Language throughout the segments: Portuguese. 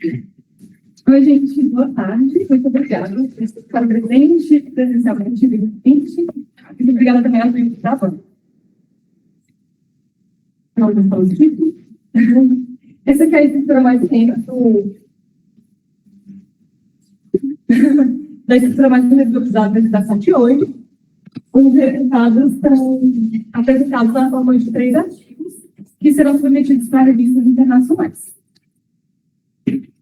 Oi, gente, boa tarde. Muito obrigada por estar presente presencialmente, virtualmente. Muito obrigada também a gente que está falando. Esse aqui é a estrutura mais tempo da estrutura mais tempo da apresentação de hoje. Os resultados são apresentados na forma de 3 artigos que serão submetidos para revistas internacionais.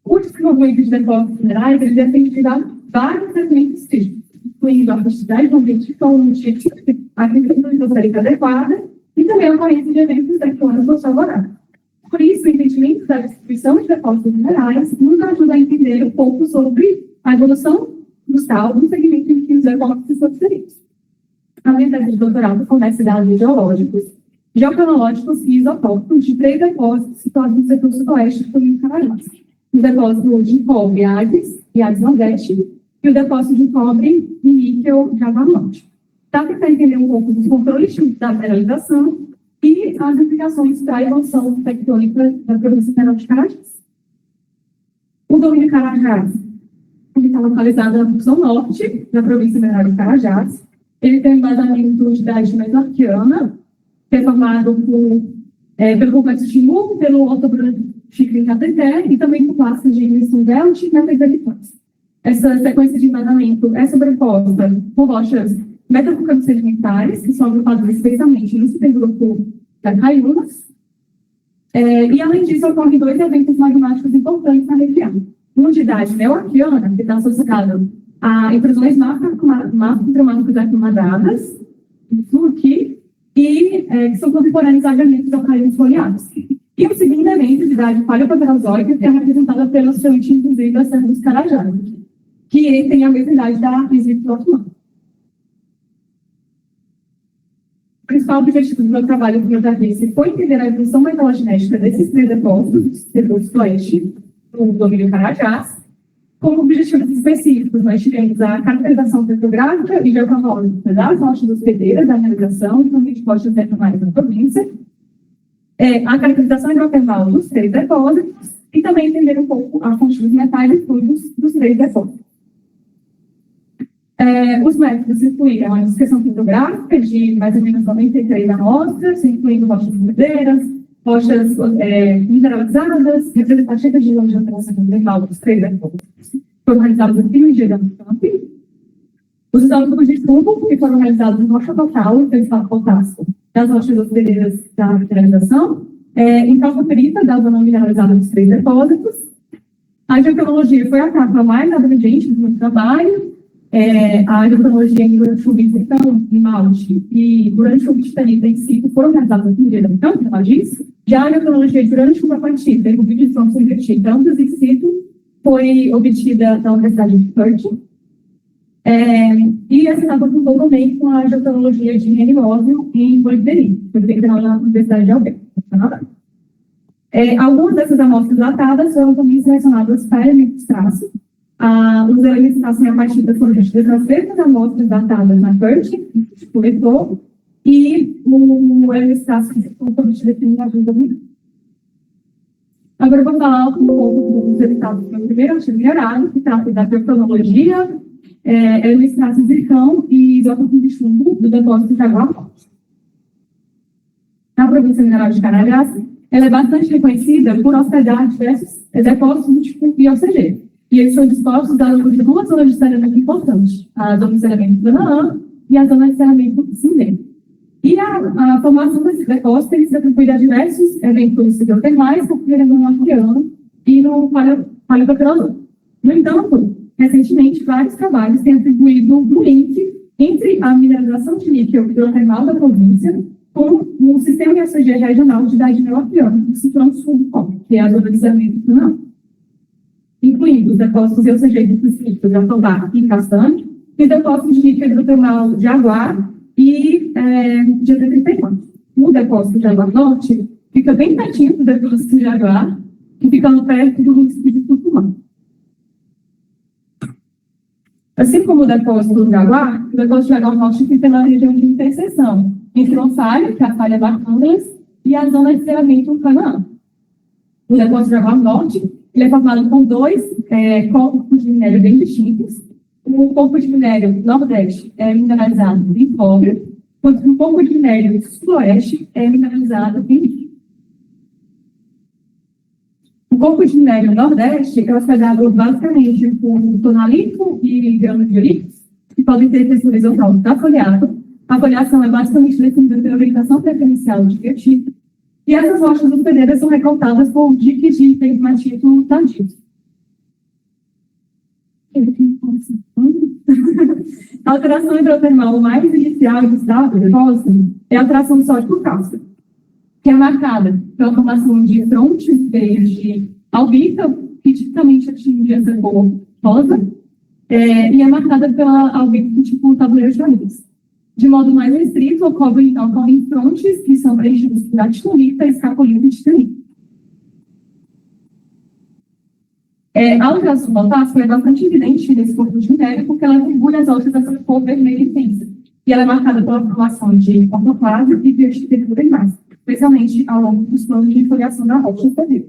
O desenvolvimento de depósitos minerais ele defenderá vários segmentos físicos, incluindo a quantidade de ambiente fonte, a agricultura hidrossérica adequada e também a ocorrência de eventos tectônicos favoráveis. Por isso, o entendimento da distribuição de depósitos minerais nos ajuda a entender um pouco sobre a evolução do sal no segmento em que os depósitos são inseridos. A minha tese de doutorado fornece dados geológicos, geocronológicos e isotópicos de 3 depósitos situados no setor sudoeste do Rio Carajás. O depósito de cobre Agres e Agres Nordeste e o depósito de cobre e níquel Java Norte. Para tentar entender um pouco dos controles da mineralização e as implicações para a evolução tectônica da província mineral de Carajás. O domínio Carajás está localizado na porção norte da província mineral de Carajás. Ele tem um embasamento de idade mesoarquiana, que é formado pelo complexo Timur, pelo ortobranco Chico em Cateté e também por classes de Wilson Velt e Meteoritas. Essa sequência de embasamento é sobreposta por rochas metavulcânicas sedimentares, que são agrupadas especialmente no subgrupo da Caiunas. E, além disso, ocorrem 2 eventos magmáticos importantes na região. Um de idade neoarquiana, que está associado a intrusões macrotraumáticas acumuladas, isso aqui, e que são contemporâneos a agramentos locais foliados. E o segundo evento de idade paleopaterozoica, que é representada pelo oceante inclusive da Serra dos Carajás, que tem a mesma idade da Resíduo Otomano. O principal objetivo do meu trabalho com o foi entender a evolução metalogenética desses 3 depósitos do sudoeste do domínio Carajás. Como objetivos específicos, nós tivemos a caracterização petrográfica e geocronológica das rochas hospedeiras da mineralização e também de rochas termais da província, a caracterização hidrotermal dos 3 depósitos e também entender um pouco a fonte dos metais e fluidos dos 3 depósitos. Os métodos incluíram a descrição fotográfica de mais ou menos 93 amostras, incluindo rochas hospedeiras, rochas mineralizadas, representativas de longe de alteração hidrotermal dos 3 depósitos. Foram realizados no Rio de Janeiro. Os isótopos de fundo, que foram realizados em rocha total, então estado potássio, das rochas hospedeiras da mineralização, em calcoperita, da zona mineralizada dos 3 depósitos. A geocronologia foi a capa mais abrangente do meu trabalho. A geocronologia em Uranchubim-Sertão, em Malte, e Uranchubim-Titanita em Cito foram realizadas no Rio de Janeiro, então, disso. Já a geocronologia de Uranchubim-Apatita e Rubim-Sertão, ambas em Cito, foi obtida na Universidade de Perth. E assinada também com a geocronologia de Renimósio em Boliveri, foi feita na Universidade de Alberta, no Canadá. Algumas dessas amostras datadas foram também selecionadas para elementos traço. Os elementos traço em apatita foram obtidas nas mesmas amostras datadas na Perth, que coletou, e o elemento traço que foi obtido aqui na ajuda do. Agora eu vou falar um pouco dos resultados do meu primeiro artigo melhorado, que trata da geocronologia, elementos traços zircão e isótopos de chumbo do depósito de água forte. A província mineral de Carajás, ela é bastante reconhecida por hospedar diversos depósitos de chumbo e OCG. E eles são dispostos a 2 zonas de saneamento importantes, a zona de saneamento do Canaã e a zona de saneamento do Cindê. E a formação desses depósitos tem se atribuído a diversos eventos hidrotermais, ocorrendo no arqueano e no paleopaterozoico. No entanto, recentemente, vários trabalhos têm atribuído um link entre a mineralização de níquel hidrotermal da província com o sistema de OCG regional de idade neoarquiana, do Cinturão Sul, que é a zona de saneamento do Canaã, incluindo os depósitos de OCG de Jatobá e Castanho, e depósitos de níquel hidrotermal de Aguar e de 34. O depósito de Aguar Norte fica bem pertinho do depósito de Aguar, que fica perto do município de Tucumã. Assim como o depósito de Aguar, o depósito de Aguar Norte fica na região de interseção entre uma falha, que é a falha Barcândalas, e a zona de saneamento do Canaã. O depósito de Aguar Norte Ele é formado por dois corpos de minério bem distintos. O corpo de minério nordeste é mineralizado em cobre, enquanto o corpo de minério sudoeste é mineralizado em níquel. O corpo de minério nordeste é hospedado basicamente por tonalito e grãos de ourique, que podem ter textura horizontal da folhado. A foliação é basicamente definida pela orientação preferencial de biotito, e essas rochas hospedeiras são recortadas por diques de pegmatito tardio. A alteração hidrotermal mais inicial e estável da rocha é a alteração sódico-cálcica, que é marcada pela formação de frontes veios de albita, que tipicamente atinge essa cor rosa, e é marcada pela albita tipo tabuleiro de barris. De modo mais restrito, ocorrem frontes que são preenchidas por actinolita, escapolita e titanita. A alteração potássica é bastante evidente nesse corpo de minério, porque ela atribui às rochas essa cor vermelha intensa. E ela é marcada pela formação de ortoclase e bioarquitetura em massa, especialmente ao longo dos planos de foliação da rocha inferior.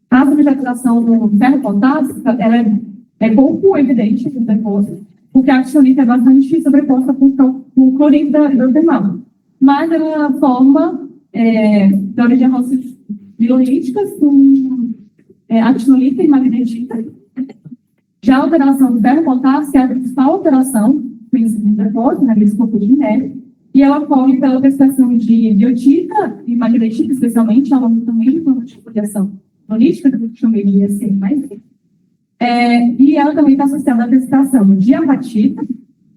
A subjetivação do ferro potássico ela é pouco evidente no depósito, porque a actinolita é bastante sobreposta com o cloreto hidrotermal. Mas ela forma da origem rochas biolíticas com actinolita e magnetita. Já a alteração do ferro potássico é a principal alteração conhecida no depósito, nesse corpo de minério, e ela ocorre pela prestação de biotita e magnetita, especialmente ao longo também do plano de foliação clorolítica, que eu chamei de IAC mais. E ela também está associada à prestação de apatita,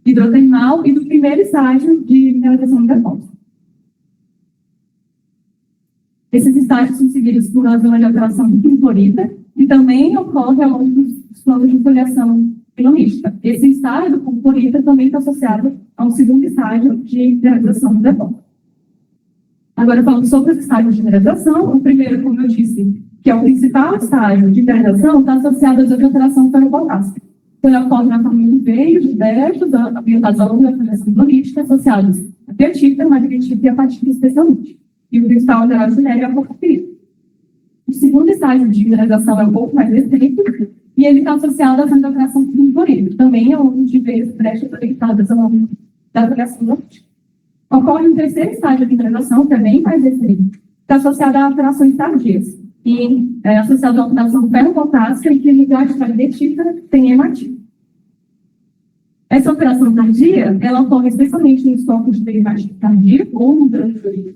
hidrotermal e do primeiro estágio de mineralização do depósito. Esses estágios são seguidos por uma zona de alteração de clorita e também ocorre ao longo dos planos de foliação clorolítica. Esse estágio com clorita também está associado a um segundo estágio de mineralização do depósito. Agora, falando sobre os estágios de mineralização, o primeiro, como eu disse, que é o principal estágio de mineralização, está associado às alterações ferropotássicas. Então, ele ocorre na forma de veios diversos, ambientados ao longo da foliação clorolítica, associados a biotita, magnetita e apatita especialmente. E o principal alterado de minério é a porfirita. O segundo estágio de mineralização é um pouco mais restrito, e ele está associado à alteração do clorito, também ao longo de veias brechas orientadas ao longo da foliação clorolítica. Ocorre um terceiro estágio de mineralização, que é bem mais restrito, está associado a alterações tardias, e é associado à alteração ferropotássica, em que o lugar de magnetita tem hematita. Essa alteração tardia, ela ocorre especialmente nos corpos de derivado tardio ou no grão de ourique.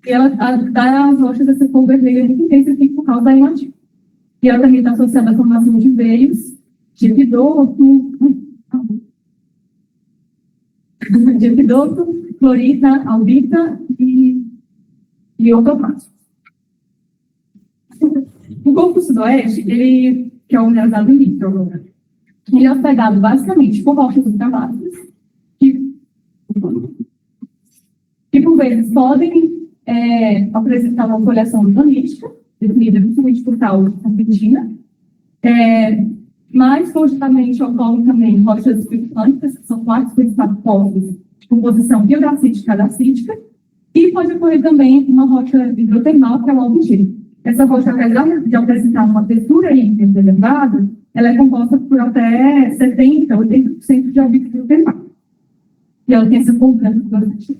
E ela dá às rochas essa cor vermelha muito intensa aqui por causa da hematita. E ela também está associada à formação de veios, de epidoto, clorita, albita e ortoplástico. O corpo sudoeste, ele, que é o mineralizado em litro agora, ele é hospedado basicamente por rochas ultravassas, que por vezes podem apresentar uma foliação urbanística, definida principalmente por tal serpentina, mas conjuntamente ocorrem também rochas flutuantes, que são quartos principais corpos de composição biografítica dacítica, e pode ocorrer também uma rocha hidrotermal, que é o albugite. Essa rocha, apesar de apresentar uma textura elevada, ela é composta por até 70%, 80% de albite hidrotermal. E ela tem essa cor branca bastante.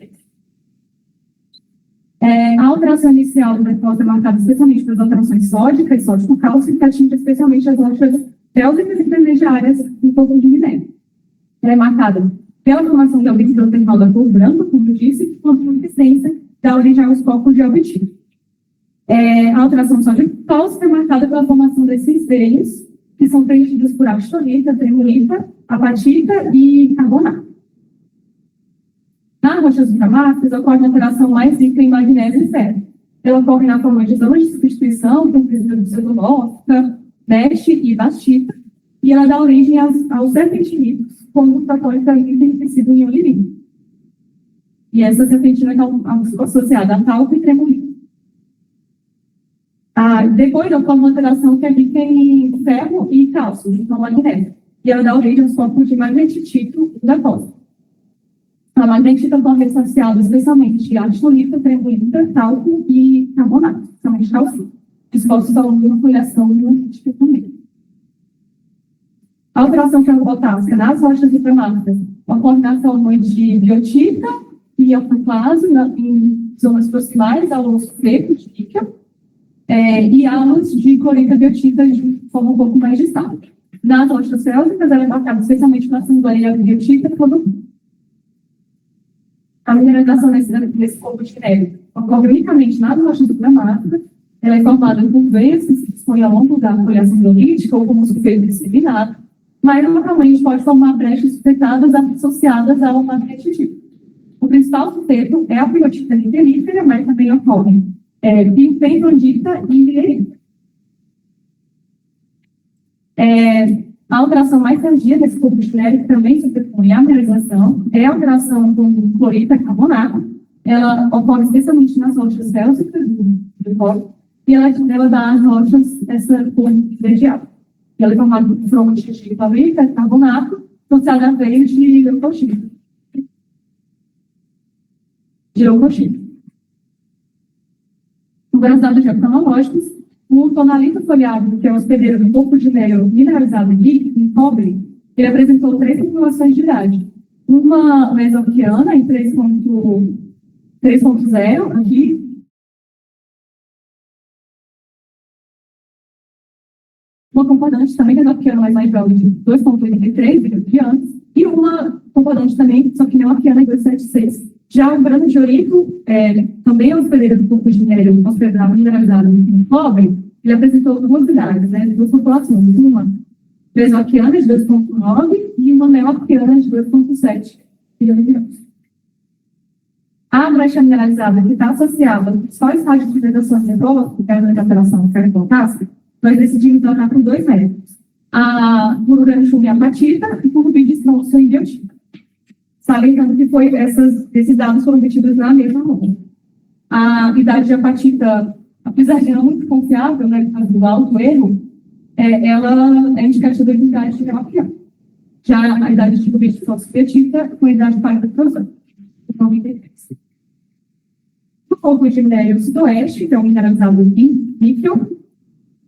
A alteração inicial do depósito é marcada especialmente pelas alterações sódica e sódico-cálcico, que atinge especialmente as rochas bélgicas e intermediárias do corpo de minério. Ela é marcada pela formação de albite hidrotermal da cor branca, como eu disse, quanto a existência da origem aos corpos de albite. A alteração sódico-cálcica é marcada pela formação desses veios, que são preenchidos por actinolita, tremolita, apatita e carbonato. Nas rochas ultramáficas, ocorre uma alteração mais rica em magnésio e ferro. Ela ocorre na forma de zonas de substituição, com presença de celulósica, mesh e bastita, e ela dá origem aos serpentinitos, como o platônico tem tecido em olivino. E essa serpentina é associada a talco e tremolita. Depois ocorre uma alteração que é rica em ferro e cálcio, então magnésio, e ela dá origem aos corpos de magnetito da costa. A magnetita ocorre associada especialmente a actinolita, tremolita, talco e carbonato, especialmente calcito. dispostos ao uso e avaliação e analítica também. A alteração ferrobotássica nas rochas hidromáficas, ocorre na forma de biotita e autoclase em zonas proximais ao osso seco de níquel, e halos de cloreita biotita de forma um pouco mais distal. Nas rochas félsicas, ela é marcada especialmente na assembleia biotita quando a mineralização nesse corpo de neve ocorre unicamente nas rochas hidromáficas. Ela é formada por veias que se dispõem ao longo da folhação hidrolítica ou como sulfeto disseminado, mas localmente pode formar brechas sustentadas associadas ao magnetismo. O principal sulfeto é a biotita niquelífera, mas também ocorre pentondita e minerita. A alteração mais tardia desse corpo de neve, que também se propõe a mineralização, é a alteração com cloreita carbonato. Ela ocorre especialmente nas rochas félsicas do corpo, e ela dá às rochas essa cor esverdeada. Ela é formada por frontes de cloreita carbonato, associada a veias de leucoxina. Agora, os dados geotecnológicos, o tonalito foliado, que é o hospedeiro do corpo de neve mineralizado em cobre, ele apresentou 3 populações de idade. Uma mesoquiana em 3.0 aqui, uma concordante também mesoquiana, mas mais jovem, de 2.83 de anos, e uma concordante também, só que neoquiana, em 2.76. Já o grano de ourico, também é hospedeiro do corpo de neve mineralizado em cobre, ele apresentou 2 idades, duas populações, uma mesoquiana de 2.9 e uma neoquiana de 2.7 milhões de anos. A brecha mineralizada que está associada só ao estágio de vedação neurológica, que é a alteração ferrobotássica, nós decidimos tratar por 2 métodos. Por urânio e apatita e por bidistroncio e biotita. Salientando que esses dados foram obtidos na mesma mão. A idade de apatita, apesar de não muito confiável, por causa do alto erro, ela é indicativa de idade de neoquiana. Já a idade de bidistroncio e biotita, com a idade de 43 anos. No corpo de minério sudoeste, que é um mineralizado em níquel,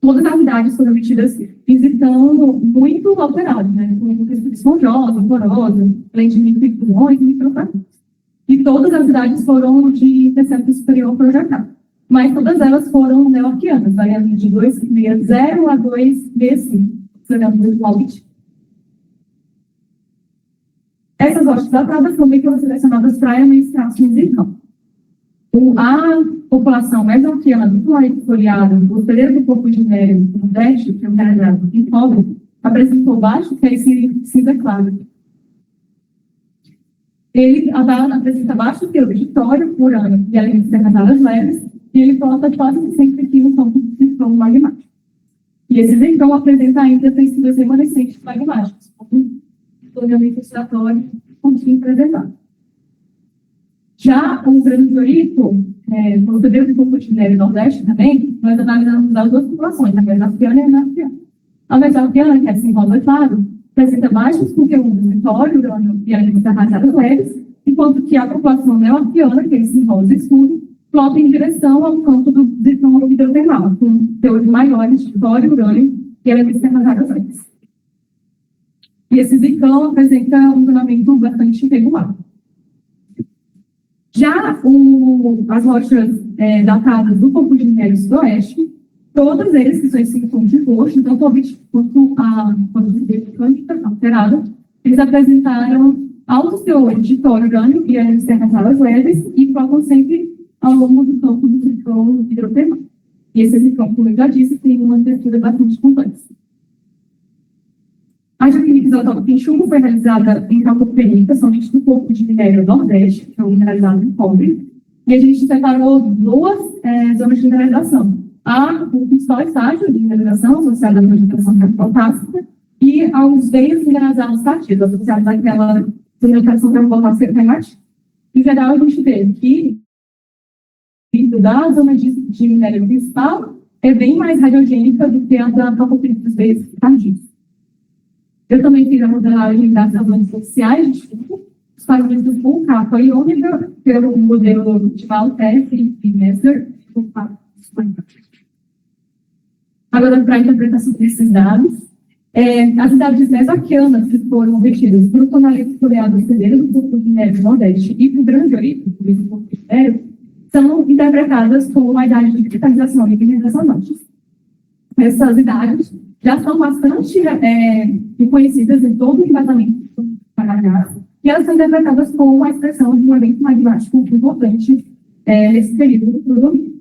todas as idades foram obtidas visitando muito alterados, com esponjosa, porosa, lente de microfilões e microfragmentos. E todas as idades foram de decêmetro superior projetado. Mas todas elas foram neoquianas, variando de 2,60 a 2,65, observando o audit. Essas rochas datadas também foram selecionadas para administrar o zircão. A população mesoquiana do cloreto foliado, o hospedeiro do corpo de neve no Nordeste, que é mineralizado em cobre, apresentou baixo, que é esse cinza claro. Ele apresenta baixo teor de tório, urânio e elementos ternatários leves, e ele flota quase sempre aqui no campo de zircão magmático. E esse zircão apresenta ainda tecidos remanescentes magmáticos, como totalmente oxidatório, continho preservado. Já o grano de ourico, o hospedeiro do corpo de neve Nordeste também, nós analisamos as 2 populações, a mesoquiana e a neoquiana. A mesoquiana, que é assim rosa claro, apresenta baixos conteúdos de tório, urânio e elementos ternatários leves, enquanto que a população neoquiana, que é esse rosa escuro, flota em direção ao campo do zircão hidrotermal, com teores maiores de tório, urânio e elementos ternatários leves. E esse zircão apresenta um zonamento bastante irregular. Já as rochas datadas do corpo de minério sudoeste, todos eles que são em tom de roxo, tanto quanto a alterada, eles apresentaram altos teores de tório, urânio e elementos ternatários leves e flotam sempre ao longo do campo do zircão hidrotermal. E esse zircão, como eu já disse, tem uma textura bastante complexa. A geoquímica isotópica em chumbo foi realizada em calcoperita, somente no corpo de minério Nordeste, que é o mineralizado em cobre, e a gente separou 2 zonas de mineralização. O principal estágio de mineralização, associado à vegetação carbotássica, e aos veios mineralizados tardios, associados àquela mineralização carbotássica climática. Em geral, a gente vê que da zona de minério principal é bem mais radiogênica do que a da calcoperita dos veios tardios. Eu também fiz a modelagem das razões sociais de chumbo, os parâmetros por capa e ômega, pelo modelo de Maltese e Messer. Agora, para a interpretação desses dados, as idades mesoquianas que foram obtidas por tonalidade floreada hospedeira do corpo de neve do Nordeste e por grande origem do corpo de neve, são interpretadas como a idade de cristalização e mineralização norte. Essas idades já são bastante reconhecidas em todo o embasamento do Paraná, e elas são interpretadas como a expressão de um evento magmático importante nesse período do domínio.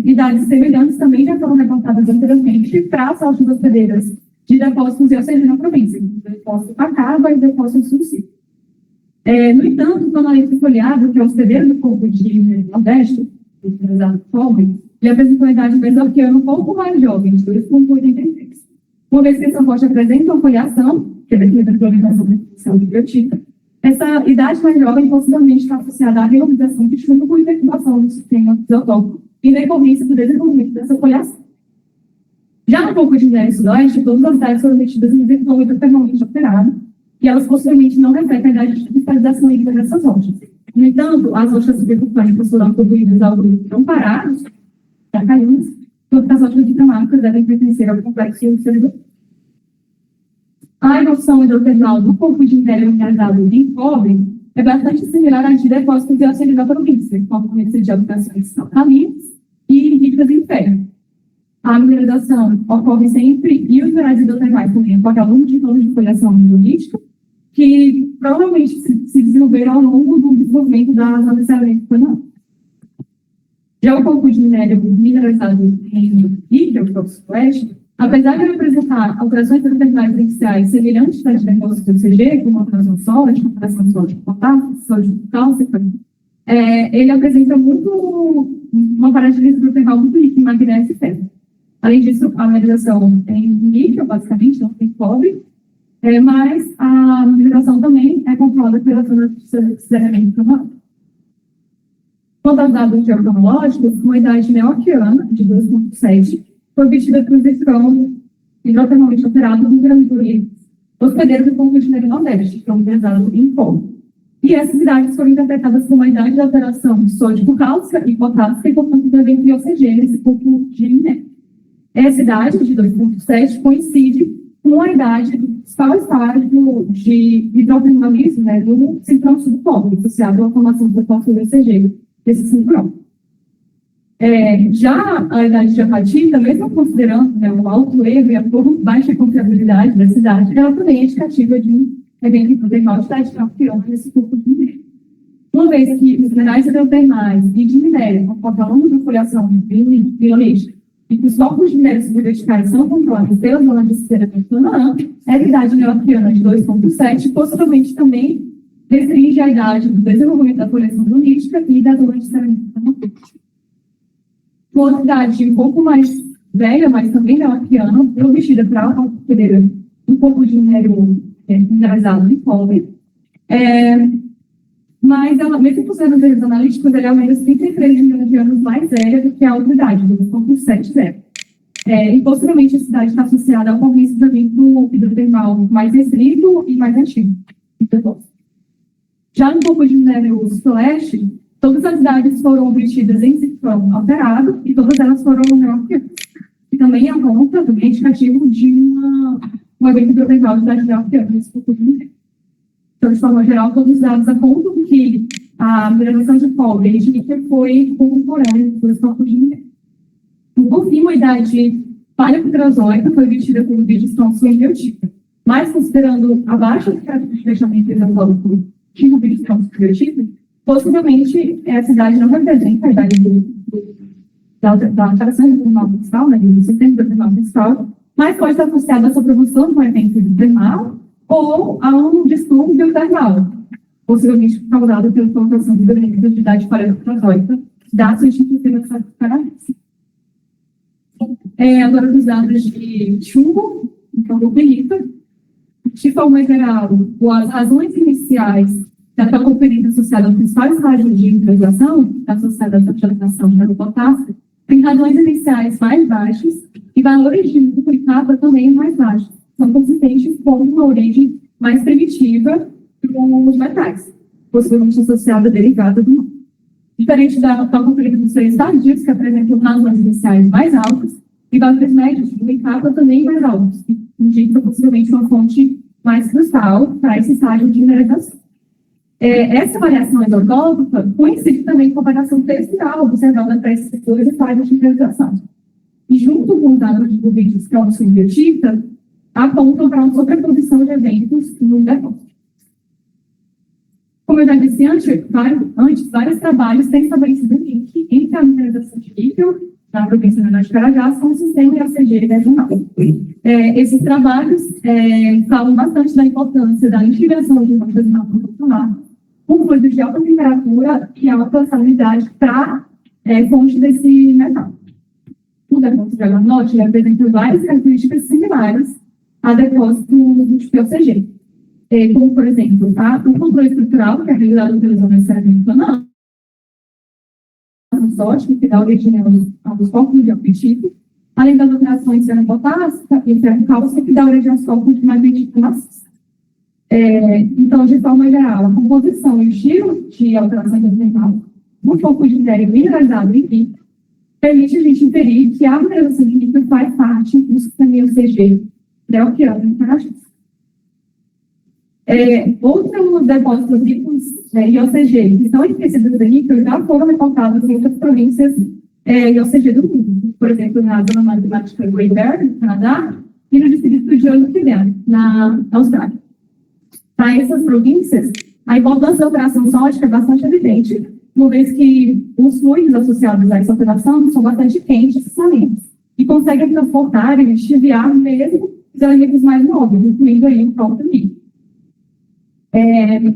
Idades semelhantes também já foram reportadas anteriormente para as rochas hospedeiras de depósitos eocênicos na província, o depósito Pacaba e o depósito Suci. No entanto, o tonalito folheado, que é o hospedeiro do corpo de Nordeste, utilizado cobre, ele apresentou a idade mesoquiana um pouco mais jovem, de 2,83. Uma vez que essa rocha apresenta uma foliação, que é definida pela orientação da definição de biotita, essa idade mais jovem possivelmente está associada à reorganização de chuva com perturbação do sistema isotópico e decorrência do desenvolvimento dessa foliação. Já no corpo de neve sudoeste, todas as idades foram metidas em desenvolvimento termalmente alterado, e elas possivelmente não refletem a idade de cristalização líquida dessas rochas. No entanto, as rochas subvulcânicas foram atribuídas ao grupo não parados, já caímos, enquanto as rochas ditamáticas devem pertencer ao complexo hidroxilidor. A evolução hidrotermal do corpo de minério mineralizado em cobre é bastante similar à de depósitos de auxílio da província, como conhecido de habitações alcalinas e ricas em ferro. A mineralização ocorre sempre e os minerais hidrotermais também ocorrem ao longo de zonas de foliação hidrolítica, que provavelmente se desenvolveram ao longo do desenvolvimento da zona de saneamento canal. Já o corpo de minério mineralizado em níquel, que é o sudoeste, apesar de apresentar alterações hidrotermais iniciais semelhantes às de depósitos do CG, como alteração sólida, alteração de sódio de potássio, sódio de cálcico, ele apresenta uma característica hidrotermal muito rica em magnésio e ferro. Além disso, a mineralização tem níquel, basicamente, não tem cobre, mas a mineralização também é controlada pela zona de saneamento canal. Quanto aos dados geocronológicos, uma idade neoquiana, de 2,7, foi obtida por zifrão hidrotermalmente alterado no Grande Oriente, hospedeiro do corpo de neve Nordeste, que é mineralizado em cobre. E essas idades foram interpretadas como uma idade de alteração sódico-cálcica e potássica, e, portanto, também tem OCG nesse corpo de neve. Essa idade, de 2,7, coincide com a idade do principal estágio de hidrotermalismo, do cinturão subcobre, associado à formação do depósito do OCG desse cinturão. Já a idade de apatita, mesmo considerando o alto erro e a baixa confiabilidade dessa idade, ela também é indicativa de um evento hidrotermal de idade neoquiana nesse corpo de minério. Uma vez que os minerais hidrotermais e de minério ocorrem ao longo da foliação biológica e que os corpos de minério subverticais são controlados pela zona de saneamento canal, a idade neoquiana de 2,7 possivelmente também restringe a idade do desenvolvimento da foliação biológica e da zona de saneamento canal. Uma outra idade um pouco mais velha, mas também neoquiana, foi obtida para a hospedeira um pouco de minério mineralizado de cobre. Mas ela, mesmo por ser os analíticos, ela é ao menos 33 milhões de anos mais velha do que a outra idade, 2,70. E possivelmente essa idade está associada ao ocorrência do evento hidrotermal mais restrito e mais antigo. Já no corpo de minério sudoeste, todas as idades foram obtidas em ciclone alterado e todas elas foram neoquianas. E também aponta, também indicativo de um evento hidrotermal de idade neoquiana nesse corpo de minério. Então, de forma geral, todos os dados apontam que a mineralização de cobre e de níquel foi contemporânea dos corpos de minério. Por fim, a idade paleoproterozoica foi obtida por biodistrão suebiotita, mas considerando a baixa característica de fechamento isotôpico de um biodistrão suebiotita, possivelmente essa idade não representa a idade da alteração hidrotermal principal, do sistema hidrotermal principal, mas pode estar associada à sua produção de um evento hidrotermal ou a um distúrbio biotermal, possivelmente causado pela colocação de elementos de idade paleoproterozoica da substituição dessa característica. Agora, os dados de chumbo, então, do pelita, de forma geral, as razões iniciais da conferência associada aos principais estágios de mineralização, associada à saturação do potássio, tem razões iniciais mais baixas e valores de multiplicada também mais baixos. São consistentes com uma origem mais primitiva dos metais, possivelmente associada à derivada do mar. Diferente da conferência dos três estadios, que apresentam razões iniciais mais altas, e valores médios de capa também mais altos, que indica possivelmente uma fonte mais cristal para esse estágio de mineralização. Essa variação endorgópica coincide também com a variação textural observada para esses dois estágios de mineralização. E junto com os dados de vídeos próximos e biotita, apontam para uma sobreposição de eventos no depósito. Como eu já disse antes, vários trabalhos têm estabelecido um link entre a mineralização de níquel na província de Minas Carajás com o sistema IACG regional. Esses trabalhos falam bastante da importância da integração de rochas de mapa popular com fluidos de alta temperatura e alta salinidade para fonte desse metal. O depósito de Água Norte apresenta várias características similares a depósito de POCG, como, por exemplo, o controle estrutural, que é realizado pelas universidades planejamento sódico, que dá origem aos corpos de alpetite, além das alterações ferro-potássica e ferro-cálcica, que dá origem aos corpos de magnetite maciça. Então, de forma geral, a composição e o estilo de alteração ambiental no corpo de minério mineralizado em níquel permite a gente inferir que a mineralização de níquel faz parte do sistema IOCG delquiano em Carajás. Outros depósitos ricos IOCG que são esquecidos de níquel já foram reportados em outras províncias IOCG do mundo, por exemplo, na zona magmática Great Bear, no Canadá, e no distrito de Olympian, na Austrália. Para essas províncias, a importância da operação sódica é bastante evidente, uma vez que os fluidos associados a essa operação são bastante quentes e salientes, e conseguem transportar e lixiviar mesmo os elementos mais nobres, incluindo aí o próprio níquel.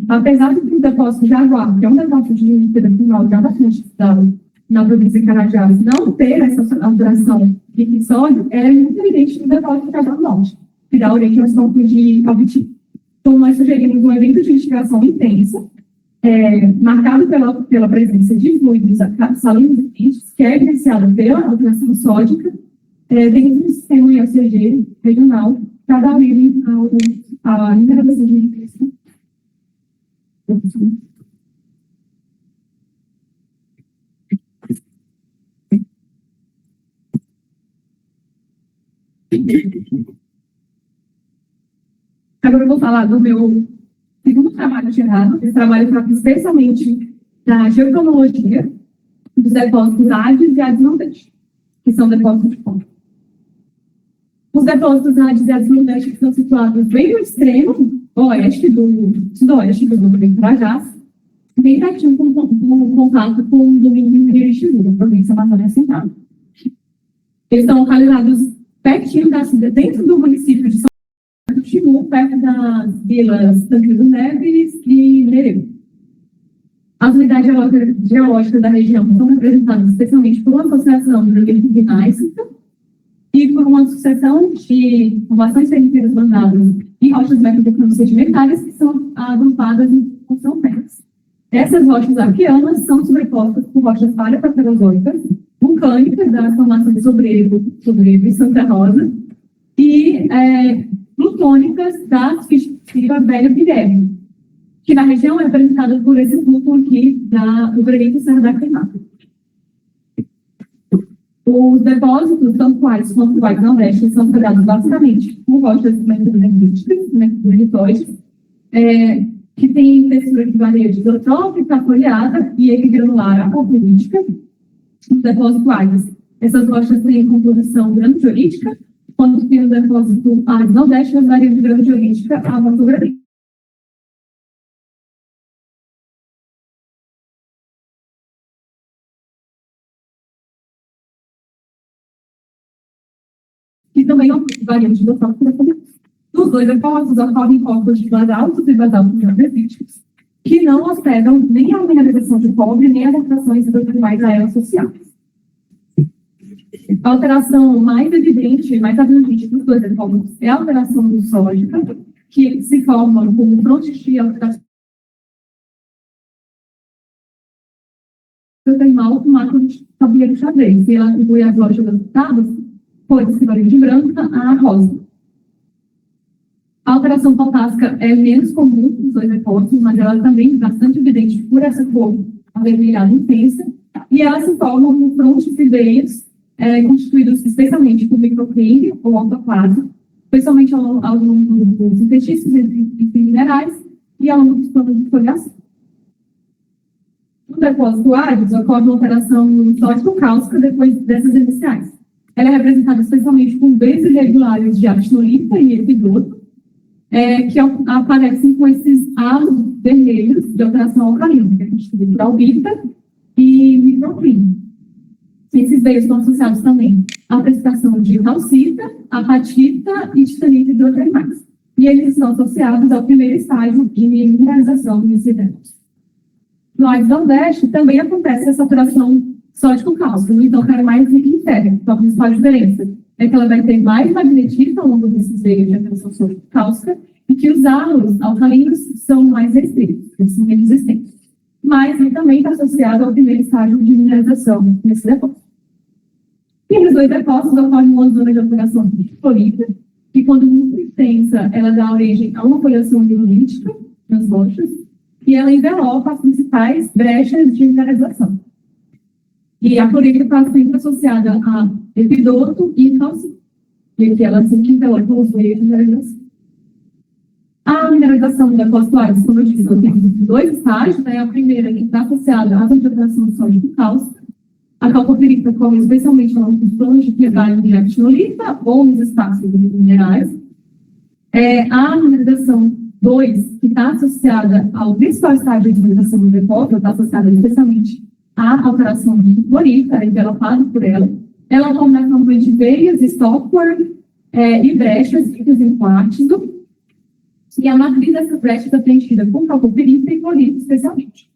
Apesar do depósito de Jaguar, que é um depósito de pedra já bastante estudado na província de Carajás, não ter essa alteração de sódio, é muito evidente no depósito de Água Norte, que dá origem aos campos de alpetite. Então, nós sugerimos um evento de investigação intensa, marcado pela presença de fluidos salinos e quentes, que é evidenciado pela alteração sódica, dentro do sistema IOCG regional, para dar origem à mineralização de níquel. Agora eu vou falar do meu segundo trabalho gerado. Esse trabalho trata especialmente da geocronologia dos depósitos Hades e Hades Nordeste, que são depósitos de ponta. Os depósitos Hades e Hades Nordeste estão situados bem no extremo sudoeste do Grupo de Carajás, bem pertinho com contato com o domínio de Ixuru, da província Amazônia Central. Eles estão localizados pertinho dentro do município de São Paulo, perto das vilas Tancredo Neves e Nereu. As unidades geológicas da região são representadas especialmente por uma associação de elementos gneissica e por uma sucessão de formações periféricas bandadas e rochas metamorfosas sedimentárias que são agrupadas em função terras. Essas rochas arqueanas são sobrepostas por rochas paleoproterozoicas, vulcânicas da formação de Sobreiro e Santa Rosa, e plutônicas da esfística Velha Pirelli, que na região é apresentada por esse grupo aqui do granito Serra da Queimada. Os depósitos, tanto quais quanto o Vale Nordeste, são criados basicamente por rochas metamorfosas, que têm textura de varia de isotrópica, folhada e epigranular apolítica. No depósito Hades, essas rochas têm composição granodiolítica, quando que no depósito Hades Nordeste, as varia de granodiolítica a mantogranito. Que também variam de isotrópica. Nos dois depósitos ocorrem corpos de basaltos e basaltos andesíticos, que não hospedam nem a mineralização de cobre, nem as alterações hidrotermais aerossociais. A alteração mais evidente, mais abrangente dos dois depósitos é a alteração sódica, que se forma como frontes de alteração termal com macro de tabuleiro xadrez, e ela atribui as lojas resultados cores de varia de branca a rosa. A alteração potássica é menos comum nos dois depósitos, mas ela também é bastante evidente por essa cor avermelhada intensa, e ela se forma com frontes e veias constituídos especialmente por microclínio ou autoclave, especialmente ao longo dos interstícios entre minerais e ao longo dos planos de foliação. No depósito árido, ocorre uma alteração sódico-cáustica depois dessas iniciais. Ela é representada especialmente por veias irregulares de actinolita e epidoto, que aparecem com esses halos vermelhos de alteração alcalina, que é constituído por albita e microclínio. Esses veios estão associados também à precipitação de calcita, apatita e titanita hidrotermais. E eles estão associados ao primeiro estágio de mineralização dos sedimentos. No Ais Nordeste também acontece a saturação sódico-cáustica, no então é mais rica em ferro. Então, a principal diferença é que ela vai ter mais magnetismo ao longo desses veios de alteração sódico-cáustica e que os halos alcalinos são mais restritos, eles são menos resistentes. Mas ele também está associado ao primeiro estágio de mineralização nesse depósito. E nos dois depósitos ocorre uma zona de alteração política, que quando muito intensa, ela dá origem a uma foliação miolítica nas rochas, e ela envelopa as principais brechas de mineralização. E a clorítica está sempre associada a epidoto e calcita, e aqui ela sempre envelopa os veios de mineralização. A mineralização do depósito árido, como eu disse, tem dois estágios, né? A primeira que está associada à concentração de sódio-cáustica. A calcopirita ocorre especialmente nos planos de quebrada de actinolita ou nos espaços de minerais. A mineralização 2, que está associada ao principal estágio de mineralização do depósito, está associada especialmente à alteração de clorita, envelopada por ela. Ela ocorre na campanha de veias, stopper e brechas ricas em quartzo. E a matriz dessa brecha está preenchida com calcopirita e clorita, especialmente.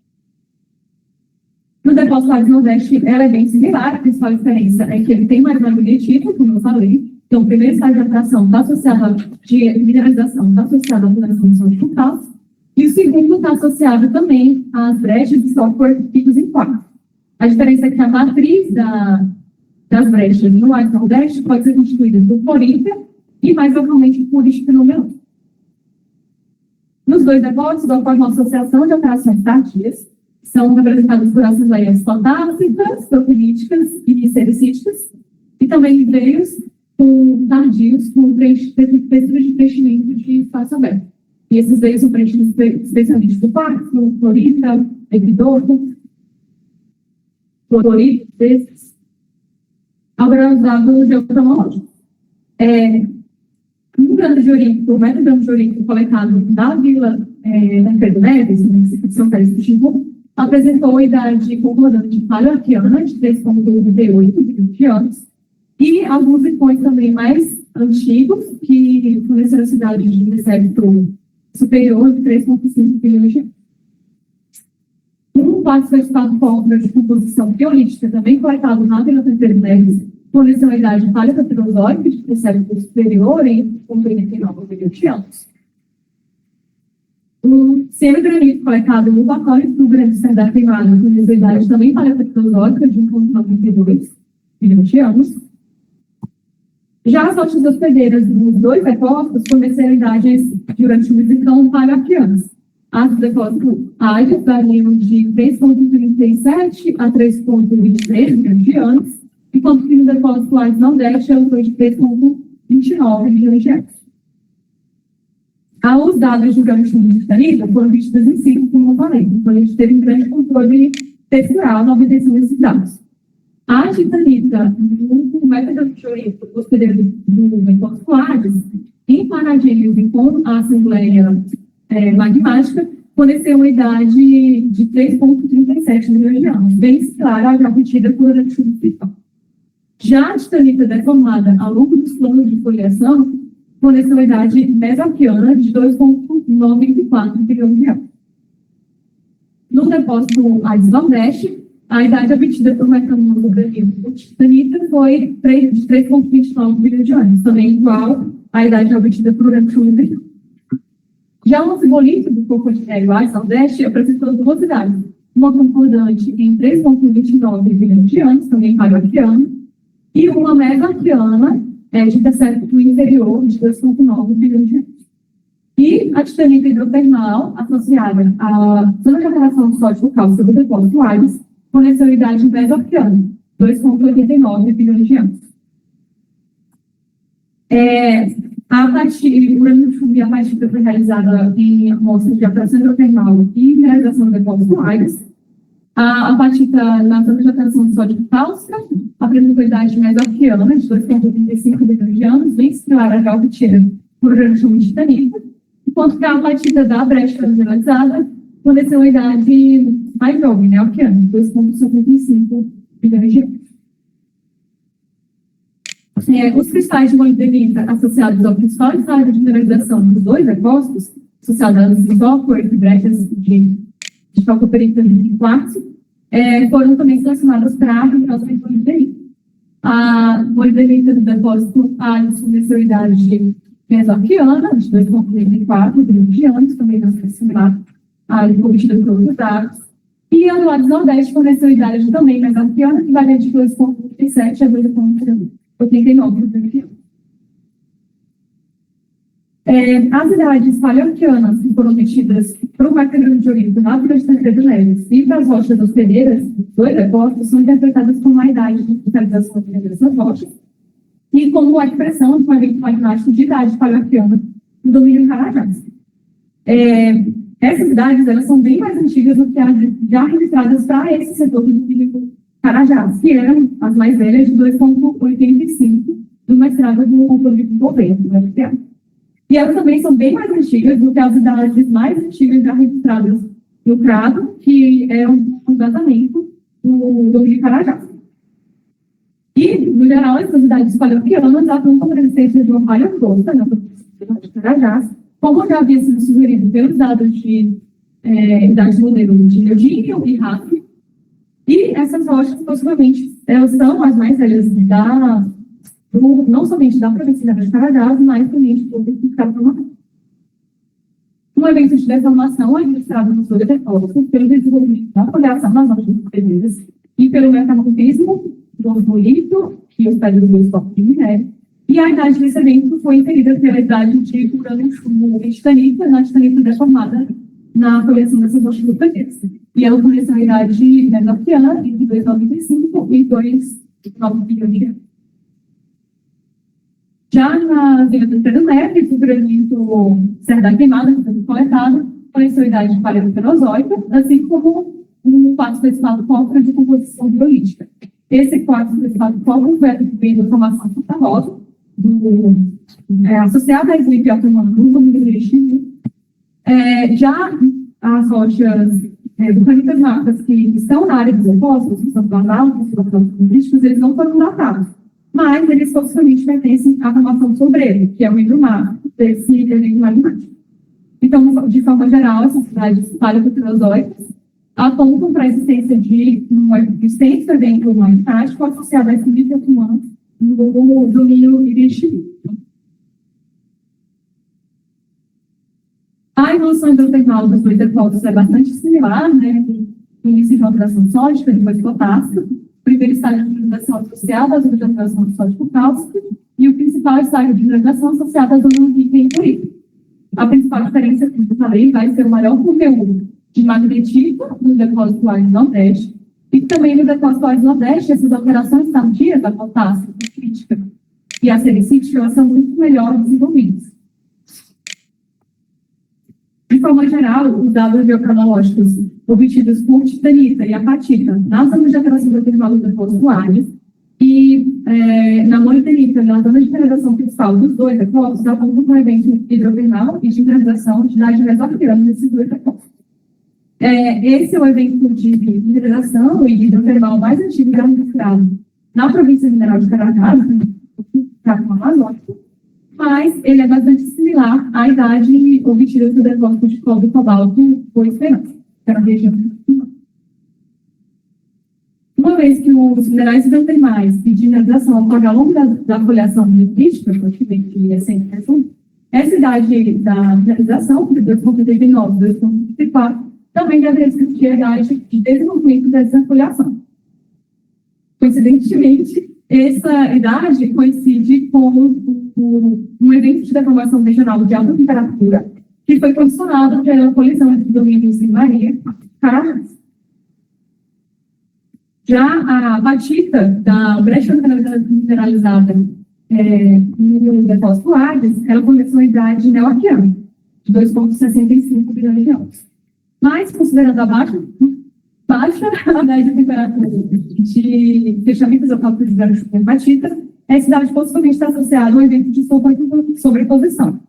No depósito árido Nordeste, ela é bem similar. A principal diferença é que ele tem mais magnetismo, como eu falei. Então, o primeiro estágio de alteração está associado de mineralização, está associado à alteração de sódio-cáustica. E o segundo está associado também às brechas de software ricos em quartzo. A diferença é que a matriz das brechas no árido Nordeste pode ser constituída por clorita e, mais localmente, por esfenomelano. Nos dois depósitos, ocorre uma associação de alterações tardias, são representadas por assembleias fotásicas, profiníticas e sericíticas, e também veios tardios com texturas de preenchimento de espaço aberto. E esses veios são preenchidos especialmente por quartzo, clorita, epidoto, clorito, desses. Agora, os dados geotermológicos. Um grano de ourico, o metro grano de ourico coletado da vila da Pedro Neves, em São Carlos do Xingu, apresentou a idade concordante paleoarqueana de 3,88 milhões de anos, e alguns zircões também mais antigos, que forneceram a cidade de decébito superior de 3,5 bilhões de anos. Um quarto certificado com de composição piolítica, também coletado na vila da Pedro Neves, forneceu a idade paleopaterozoica de decébito superior em 1,39 milhões de anos. O semigranito coletado no Bacório do Grande Serdar Queimado forneceu a idade também paleopaterozoica de 1,92 milhões de anos. Já as rochas hospedeiras dos dois depósitos forneceram idades durante o zircão paleoarqueanas. As depósitos áridos variam de 3,37 a 3,23 milhões de anos, enquanto que no depósito árido Nordeste é o de 3,29 milhões de anos. Os dados de gancho de titanita foram vistos em si, como eu falei, então a gente teve um grande controle textural na obtenção desses dados. A titanita, no método de ourico hospedeiro do depósito árido, em paralelo com a assembleia magmática, forneceu uma idade de 3,37 milhões de anos, bem similar à já obtida por Rancho do Cristal. Já a titanita deformada ao longo dos planos de foliação forneceu a idade mesoarqueana de 2,94 bilhões de anos. No depósito Ais Nordeste, a idade obtida por metanol do granito de titanita foi de 3,29 bilhões de anos, também igual à idade obtida por Rancho do Cristal. Já o cibolito do Cocotinelli Ais Nordeste apresentou duas idades, uma concordante em 3,29 bilhões de anos, também paleoarqueana, e uma mesoarqueana de decébito inferior de 2,9 bilhões de anos. E a titanita hidrotermal, associada à zona de alteração sódico-cáustica do depósito Ares, forneceu idade mesoarqueana, 2,89 bilhões de anos. O urânio-chumbo e a apatita foi realizada em amostras de atração hidrotermal e mineralização de depósitos áreas. A apatita na zona de atração de sódio cáustica apresentou idade mesoarquiana de 2,35 bilhões de anos, bem similar à já obtida por urânio-chumbo e titanita, enquanto que a apatita da brecha mineralizada forneceu a idade mais jovem, né, arquiana, 2,55 bilhões de anos. Os cristais de molibdenita associados ao principal estágio de mineralização dos dois depósitos, associados às isóporas e brechas de calcoperita e quartzo, foram também selecionadas para a mineralização de molibdenita. A molibdenita do depósito A forneceu idade mesoarquiana, de 2,34 bilhões de anos, também não similar à obtida por outros dados. E a do lado nordeste forneceu idade também mesoarquiana, que varia de 2,37 a 2,89 bilhões de anos. As idades paleoarquianas que foram obtidas para o material de origem na Vila de Tancredo Neves e para as rochas hospedeiras, dois depósitos, são interpretadas como a idade de cristalização dessas rochas e como a expressão de um evento magmático de idade paleoarquiana no domínio Carajás. Essas idades elas são bem mais antigas do que as já registradas para esse setor do domínio Carajás, que eram as mais velhas de 2,85 do mestrado do Político Governo, do FPA. E elas também são bem mais antigas do que as idades mais antigas já registradas no Crado, que é um vazamento do domínio Carajás. E, no geral, essas idades paleoarquianas atuam como resistência de uma paleocosta, na de Carajás, como já havia sido sugerido pelos dados de idade modelo de neodímio e rápio. E essas rochas, possivelmente, elas são as mais velhas não somente da província de Carajás, mas também de todo o estado do Maranhão. Um evento de deformação é registrado nos dois depósitos pelo desenvolvimento da foliação das rochas pedreiras e pelo metamorfismo do monolito, que hospeda os dois corpos de minério. E a idade desse evento foi inferida pela idade de urânio-chumbo e titanita, na titanita deformada na foliação dessas rochas pedreiras. E ela forneceu a idade mesoarquiana entre 2,95 e 2,9 bilhões de anos. Já na Vila do Tancredo Neves, o granito Serra da Queimada, que foi coletado, forneceu a idade paleocerozoica, assim como um quartzo flexiado cópero de composição biolítica. Esse quartzo flexiado cópero foi atribuído à formação Santa Rosa, associada à eslipiota humana no domínio de Chile. Já as rochas vulcânicas marcas que estão na área dos depósitos, que são guardados, eles não foram datados. Mas eles possivelmente pertencem à formação sobreiro, que é o membro marco desse evento magmático. Então, de forma geral, essas cidades paleoproterozoicas apontam para a existência de um extenso evento magmático associado a esse nível humano no domínio ibérico. A evolução hidrotermal dos dois depósitos é bastante similar, né? Início de alteração sódica, depois potássica. O primeiro estágio de mineralização associado à zona de alteração de sódio cálcico e o principal estágio de mineralização associado à zona rica em cloreto. A principal diferença, como eu falei, vai ser o maior conteúdo de magnetita no depósito Ares Nordeste e também no depósito Ares Nordeste, essas alterações tardias da potássio, crítica e a sericite, elas são muito melhor desenvolvidas. De forma geral, os dados geocronológicos obtidos por titanita e apatita na zona de alteração do intervalo do depósito Ares e na molibdenita, na zona de mineralização principal dos dois depósitos, apontam para o evento hidrotermal e de mineralização de idade mesoarquiana nesses dois depósitos. Esse é o evento de mineralização e de hidrotermal mais antigo já registrado na província mineral de Carajás, mas ele é bastante similar à idade obtida do depósito de cobre e cobalto por Esperança, que era a região de uma vez que os minerais hidrotermais e de mineralização ocorrem ao longo da foliação nitrística, que é sempre resumo, essa idade da mineralização, de 2,39 e 2,34, também deve existir a idade de desenvolvimento dessa foliação. Coincidentemente, essa idade coincide com um evento de deformação regional de alta temperatura que foi condicionado pela colisão entre domínios em Maria e Carajás. Já a batita da brecha mineralizada no depósito Hades, ela começou a idade neoarquiana, de 2,65 bilhões de anos. Mas, considerando a baixa a média de temperatura de fechamento isotopos de Hiroshima e batita, essa idade possivelmente está associada a um evento de sobreposição.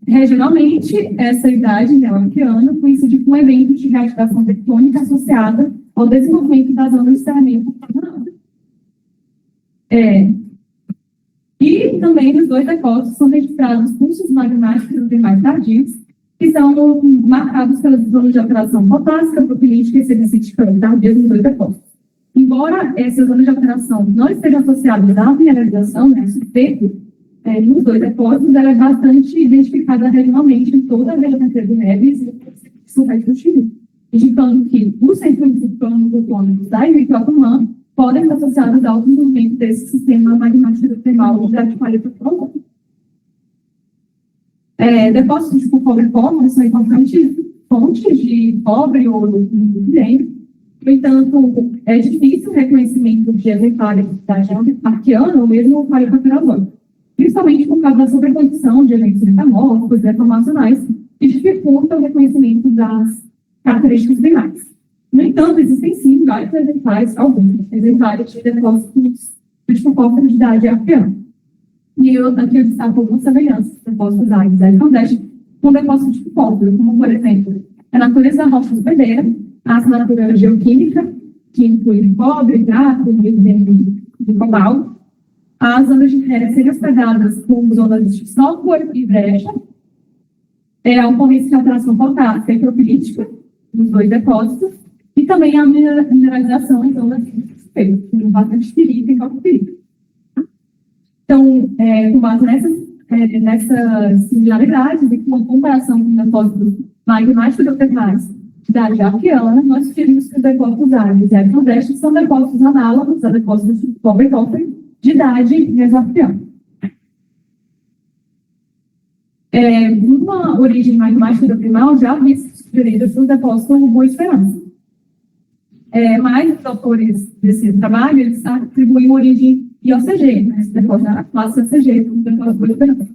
Regionalmente, essa idade neoarquiana coincide com um evento de reativação tectônica associada ao desenvolvimento das ondas de estarramento. E também nos dois depósitos são registrados pulsos magmáticos mais tardios, que são marcados pelas zonas de alteração potássica, propilítica e silicitítica tardias nos dois depósitos. Embora essas zonas de alteração não estejam associadas à mineralização, suspeito, nos dois depósitos, ela é bastante identificada regionalmente em toda a região do Neves e o sulfete do Chile, indicando que os centros vulcânicos da Ilha Otomã podem estar associados ao desenvolvimento desse sistema magmático termal da Paleta Profonda. Depósitos de cobre-cobre são importantes fontes de cobre ou de bem. No entanto, é difícil o reconhecimento de exemplares da arqueana ou mesmo paleopaterológica, principalmente por causa da sobreposição de eventos metamórficos e deformacionais, que dificulta o reconhecimento das características primárias. No entanto, existem sim vários alguns exemplares de depósitos de cobre de idade arqueana. E aqui eu destaco algumas semelhanças de depósitos áridos da Nordeste com depósitos de cobre, como, por exemplo, a natureza da rocha hospedeira, a assinatura geoquímica, que inclui cobre, prata, de cobalto, as zonas de terra serem hospedadas com zonas de software e brecha, a ocorrência de alteração potássica e propilítica nos dois depósitos, e também a mineralização em zonas de espelho, com bastante pirita e calcopirita. Então, com base nessas similaridades e com a comparação com depósitos magmáticos e termais da arqueana, nós sugerimos que os depósitos áridos e nordeste são depósitos análogos a depósitos de cobre e cobre de idade mesoarqueana. Uma origem magmática primal já havia sido sugerida pelo depósito Boa Esperança. Mas os autores desse trabalho eles atribuem origem IOCG, esse depósito da classe IOCG, como depósito Boa Esperança,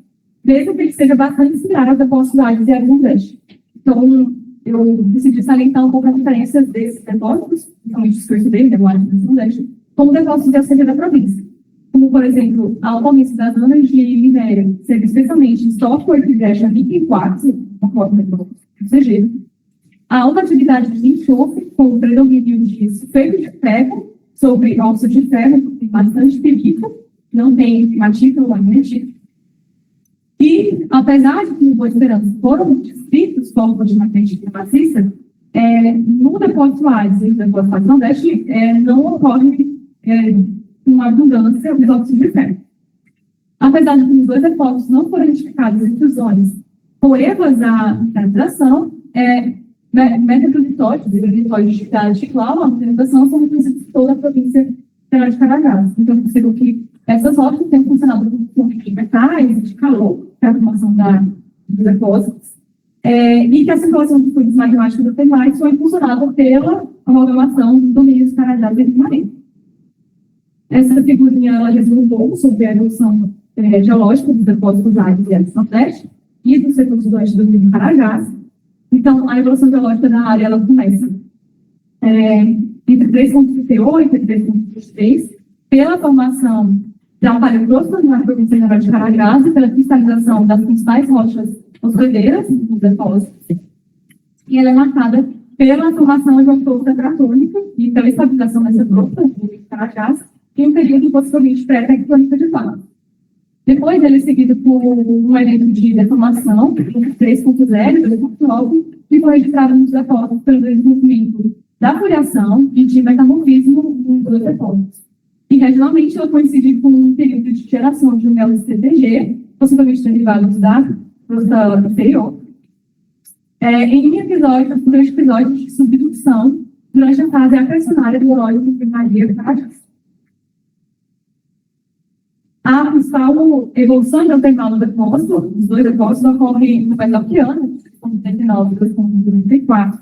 mesmo que ele seja bastante similar aos depósitos áridos e nordeste. Então, eu decidi salientar um pouco as diferenças desses depósitos, principalmente o discurso dele, o árido e nordeste, como depósitos de IOCG da província. Como, por exemplo, a ocorrência das zonas de minério, sendo especialmente de software que brecha níquel e quartzo, conforme o IOCG, a alta atividade de enxofre, com o predomínio de sulfeto de ferro sobre óxido de ferro, que tem bastante pirita, não tem matífero ou magnetífero. E, apesar de que no Boa Esperança foram descritos corpos de magnetífero maciça, no depósito Hades e no depósito Nordeste não ocorre uma abundância dos óxidos de ferro. Apesar de que os dois depósitos não foram identificados infusões coevas da mineralização, metacritóides e granitoides de gás de clau, a movimentação são reconhecidos em toda a província federal de Carajás. Então, é possível que essas rochas tenham funcionado como fonte de metais e de calor para a formação dos depósitos, e que a circulação de fluidos magmáticos do termais foi impulsionada pela amalgamação dos domínios Carajás e Marinho. Essa figurinha ela resume um pouco sobre a evolução geológica dos depósitos áridos e do Nordeste e dos setores do oeste do Rio Carajás. Então, a evolução geológica da área ela começa entre 3,38 e 3,23, pela formação da paleontrópica na província federal de Carajás e pela cristalização das principais rochas hospedeiras dos depósitos. E ela é marcada pela formação de uma crosta tratônica e pela estabilização dessa crosta do Carajás em um período possivelmente pré-tectônica de fato. Depois, ele é seguido por um evento de deformação, 3.0 e 2.9, que foi registrado nos depósitos pelo desenvolvimento da foliação e de metamorfismo nos dois depósitos. E, regionalmente, ela coincide com um período de geração de uniones CTG, possivelmente derivados da crosta anterior, durante episódios de subdução, durante a fase acrecionária do óleo de primaria do Carajás. A principal evolução do intervalo do depósito, os dois depósitos, ocorre no Mesoarquiano, 2,39 e 2,34,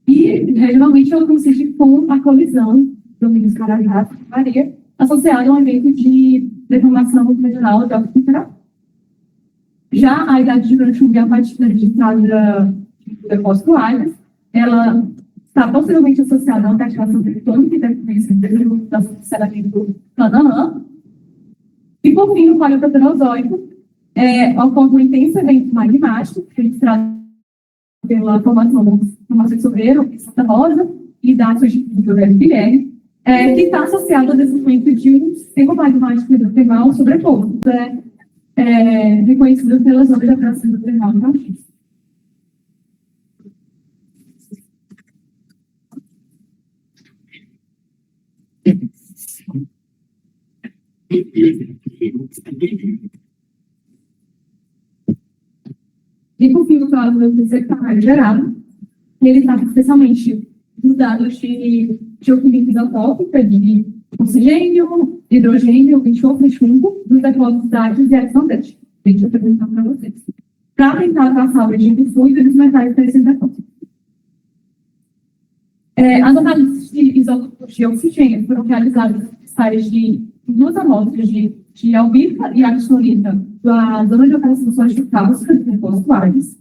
E, regionalmente, ela coincide com a colisão do Minas Carajás e Maria, associada a um evento de deformação regional da temperatura. Já a idade de grande chuva, a partir da registrada do depósito Aires, ela está possivelmente associada a uma cativação tectônica, que deve conhecer desde da sinceramento do Canaã. E, por fim, o Paleoproterozoico ocorre um intenso evento magmático, registrado pela formação de Sobreiro, em Santa Rosa, e dados do Velho Guilherme, que está associado ao desenvolvimento de um sistema magmático hidrotermal sobreposto, reconhecido pelas zonas de atração hidrotermal no país. E, por fim, o plano do secretário geral, ele trata especialmente dos dados de geoquímica isotópica, de oxigênio, hidrogênio, enxofre, chumbo, dos depósitos da área de ação deste. Deixa eu apresentar para vocês. Para tentar traçar a origem do fluido e dos metais desses depósitos. As análises de isótopos de oxigênio foram realizadas em cristais de duas amostras de albita e actinolita da zona de operação sólido cáustica do depósito Aires.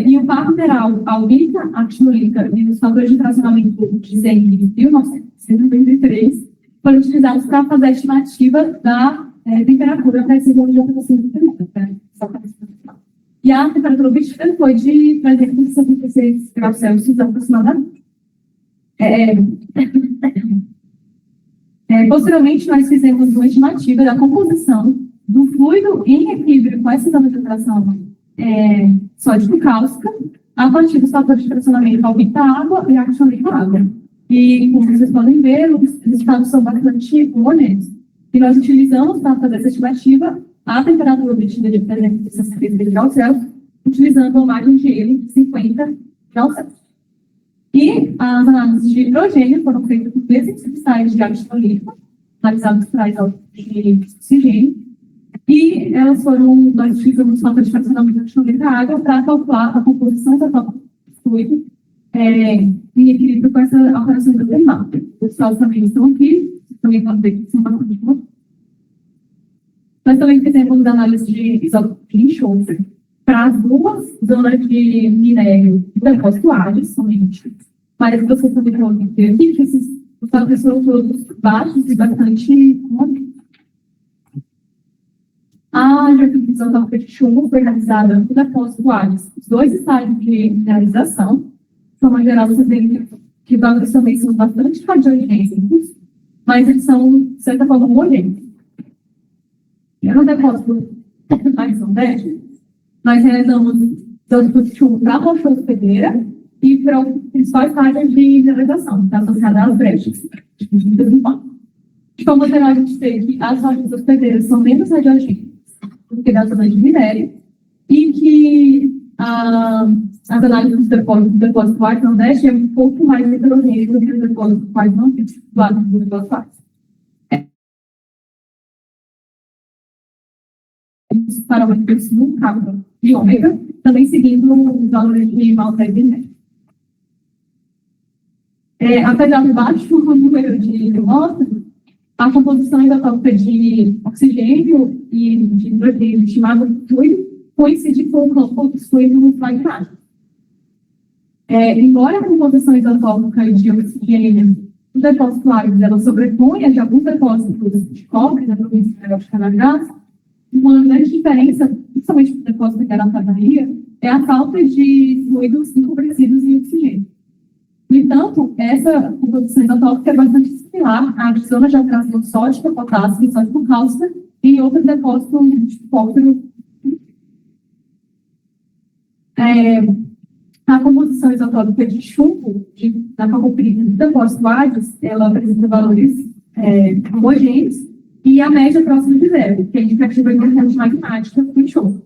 E o par mineral albita, actinolita e os fatores de tracionamento de Zen de 1993 foram utilizados para fazer a estimativa da temperatura para esse zona de operação do termômetro. E a temperatura obtida foi de 376 graus Celsius aproximadamente. Posteriormente, nós fizemos uma estimativa da composição do fluido em equilíbrio com essa zona de tração sódico-cáustica, a partir dos fatores de tracionamento albita-água e actinolita-água. E, como vocês podem ver, os resultados são bastante honestos. E nós utilizamos, para fazer essa estimativa, a temperatura obtida de 363 graus Celsius, utilizando uma margem de L de 50 graus Celsius. E as análises de hidrogênio foram feitas com 13 cristais de actinolita, analisados cristais de oxigênio, e elas foram, nós utilizamos fatores de fracionamento de actinolita água para calcular a composição do fluido em equilíbrio com essa alteração hidrotermal. Os dados também estão aqui, também podem ver que são bastante bons. Nós também fizemos análise de isótopo de enxofre para as duas zonas de minério do depósito Aires, somente. Mas vocês também podem ver aqui que os fatores foram todos baixos e bastante comuns. A geoquímica isotópica de chumbo foi realizada no depósito Aires. Os dois estágios de mineralização, de forma geral, vocês veem que os valores também são bastante radiogênicos, mas eles são, de certa forma, homogêneos. No depósito mais Nordeste, nós realizamos isótopo de chumbo para a rocha hospedeira e para as principais áreas de mineralização, está associada às brechas. De forma geral, a gente tem que as rochas hospedeiras são menos radiogênicas do que das zonas de minério e que as análises do depósito Aires Nordeste é um pouco mais heterogêneo do que o depósito Aires Nordeste, do lado do depósito Aires. Parâmetros no cálculo de ômega, também seguindo os valores de malta e minério. Apesar do baixo número de amostras, a composição isotópica de oxigênio e de hidrogênio estimada no fluido coincide com o campo dos fluidos magmáticos. Embora a composição isotópica de oxigênio do depósito Aires ela sobreponha de alguns depósitos de cobre na província federal de Carajás, uma grande diferença, principalmente no depósito da Bahia, é a falta de fluidos encobrecidos em oxigênio. No entanto, essa composição isotópica é bastante similar à zona de alteração sódica, potássica e sódico-cáustica em outros depósitos de fósforo. A composição isotópica de chumbo, da comprida do depósito Aires, ela apresenta valores homogêneos, e a média próxima de zero, que é a indicativa de corrente magmática do enxofre.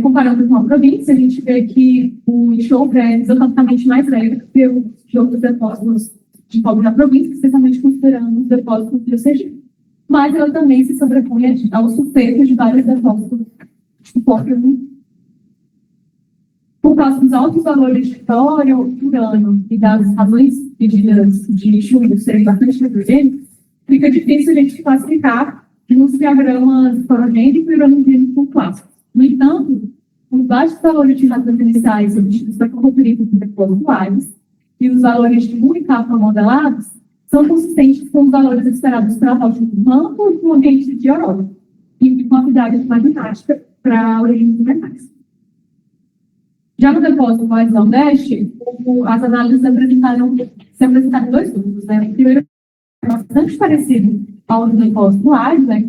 Comparando com a província, a gente vê que o enxofre é isotopicamente mais leve do que os de outros depósitos de cobre na província, especialmente considerando os depósitos de oxigênio. Mas ela também se sobrepõe aos sulfetos de vários depósitos de cobre. Por causa dos altos valores de tório, urânio e das razões pedidas de chumbo serem bastante heterogêneos, fica difícil a gente classificar nos diagramas clorogênico e uranogênico clássicos. No entanto, os baixos valores de razões iniciais obtidos para conferir com depósitos atuais e os valores de U e K modelados são consistentes com os valores esperados para a rocha do campo e no ambiente de Europa, e com a habilidade magmática para origens metais. Já no depósito mais nordeste, as análises apresentaram dois grupos, né? O primeiro é bastante parecido ao do depósito Lages, né?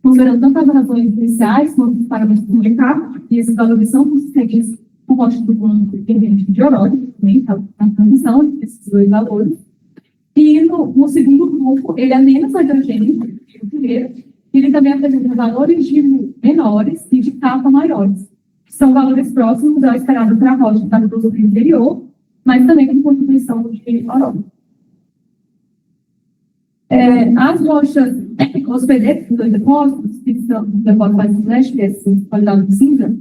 Considerando tanto as razões iniciais quanto os parâmetros comunicados, e esses valores são consistentes com o rocha do banco e ambiente de Europa, também está na transição desses dois valores. E no segundo grupo, ele é menos heterogêneo que o primeiro, e ele também apresenta valores de menores e de capa maiores. São valores próximos ao esperado para a rocha que está no produto interior, mas também com contribuição de Europa. As rochas hospedeiras dos depósitos, que são o depósito mais leste, esse qualidade de cinza,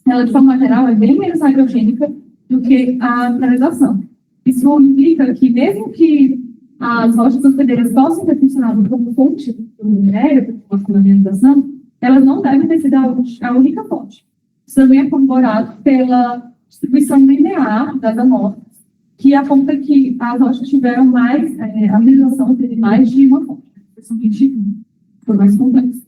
ela, de forma geral, é bem menos hidrogênica do que a mineralização. Isso implica que, mesmo que as rochas hospedeiras possam ter funcionado como fonte do minério, para a mineralização, elas não devem ter sido a única fonte. Isso também é corroborado pela distribuição linear das amostras, que aponta que as rochas tiveram mais, a mineralização teve mais de uma fonte. Principalmente foi mais complexo.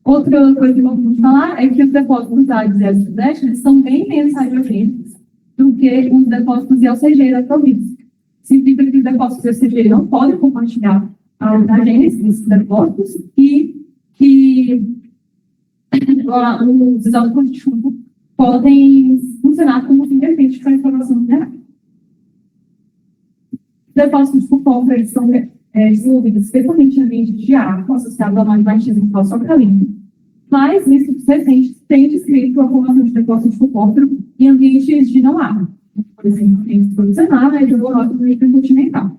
Outra coisa que vamos falar é que os depósitos da Área e Sudeste eles são bem menos hidrogênicos do que os depósitos de LCG da província. Significa que os depósitos de LCG não podem compartilhar a orogênese desses depósitos e que os isótopos de chumbo podem funcionar como interface para a informação mineral. Os depósitos de pulpo, eles são desenvolvidos especialmente em ambiente de água, associado ao magmatismo falso-alcalino. Mas, nesses recentes, tem descrito a formação de depósitos de pulpo em ambientes de não água, por exemplo, em provisionais, ou no intercontinental.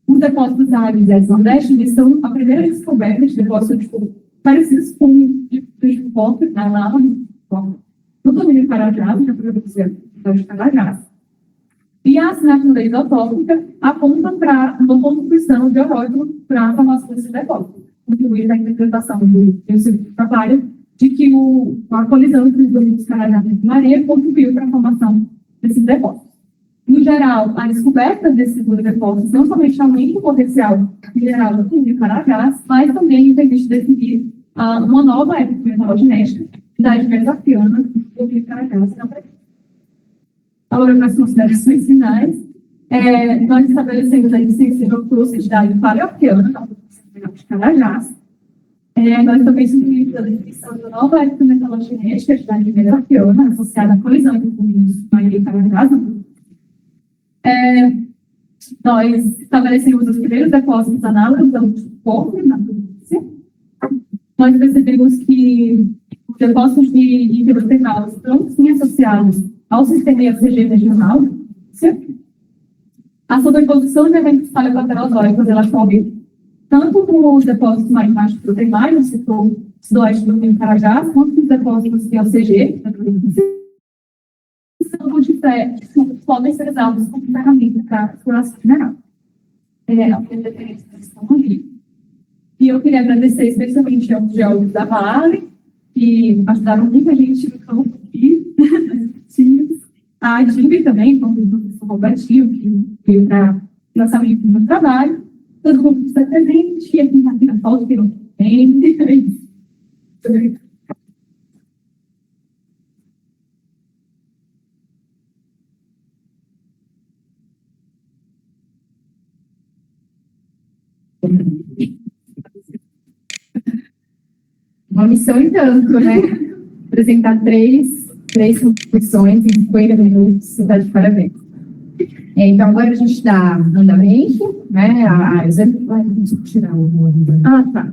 Os depósitos da área e Nordeste, eles são a primeira descoberta de depósitos de pulpo parecidos com de pulpo na lava no domínio de Carajás, na província de Carajás. E a assinatura isotópica aponta para uma contribuição biológica para a formação desse depósito, contribuir na interpretação do trabalho de que a colisão entre os domínios Carajás e Maria contribuiu para a formação desses depósitos. No geral, a descoberta desses dois depósitos não somente aumenta o potencial mineral do domínio Carajás, mas também permite definir uma nova época mineralogenética da desafiana do domínio Carajás na Bahia. Agora, nas considerações finais, nós estabelecemos a sensível porosidade paleoarqueana, de Carajás. Nós também subimos a definição da nova época metalogenética de idade paleoarqueana, associada à colisão entre os domínios Maria e Carajás. Nós estabelecemos os primeiros depósitos análogos ao cobre na província. Nós percebemos que os depósitos de hidrotermal estão sim associados ao sistema EFCG regional. A sobreposição de eventos paleopaterosóicos ela ocorre tanto com os depósitos magmáticos hidrotermais no setor sudoeste do Rio Carajás, quanto com os depósitos de LCG, que podem ser usados como ferramenta para exploração mineral. E eu queria agradecer especialmente aos geólogos da Vale, que ajudaram muita gente no campo aqui. A DIB também, como o professor Robertinho, que veio para o lançamento do meu trabalho. Todo mundo que está presente, e aqui na foto que não tem. Uma missão em tanto, né? Apresentar três contribuições em 50 minutos, está de parabéns. Então, agora a gente dá andamento, né? A exemplo vai tirar o nome. Tá.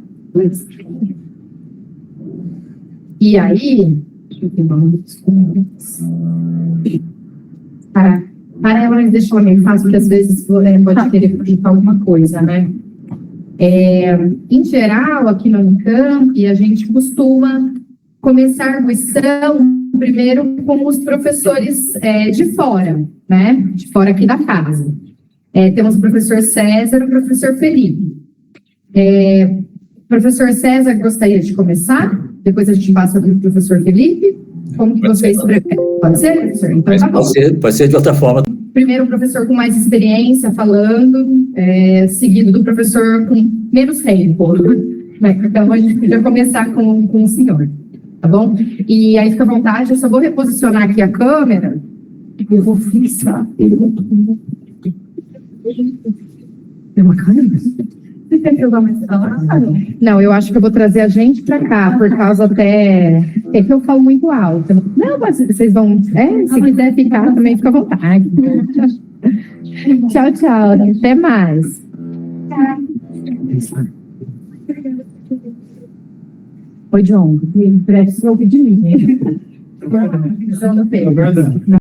E aí, deixa eu ver, vamos. Para ela, deixa eu ver, fácil, porque às vezes pode querer projetar alguma coisa, né? Em geral, aqui no Unicamp, a gente costuma começar a arguição primeiro com os professores de fora, né? De fora aqui da casa. Temos o professor César e o professor Felipe. Professor César, gostaria de começar? Depois a gente passa para o professor Felipe. Como que vocês preferem? Pode ser, professor? Então, tá bom. Pode ser de outra forma. Primeiro o professor com mais experiência falando, seguido do professor com menos tempo. Então a gente podia começar com o senhor, tá bom? E aí fica à vontade, eu só vou reposicionar aqui a câmera. Eu vou fixar. Tem uma câmera? Você quer que eu vá mais pra lá? Não, eu acho que eu vou trazer a gente para cá, por causa até... É que eu falo muito alto. Não, mas vocês vão... se quiser ficar, também fica à vontade. Tchau, tchau. Até mais. Oi, John. Me empresta o de mim. É verdade.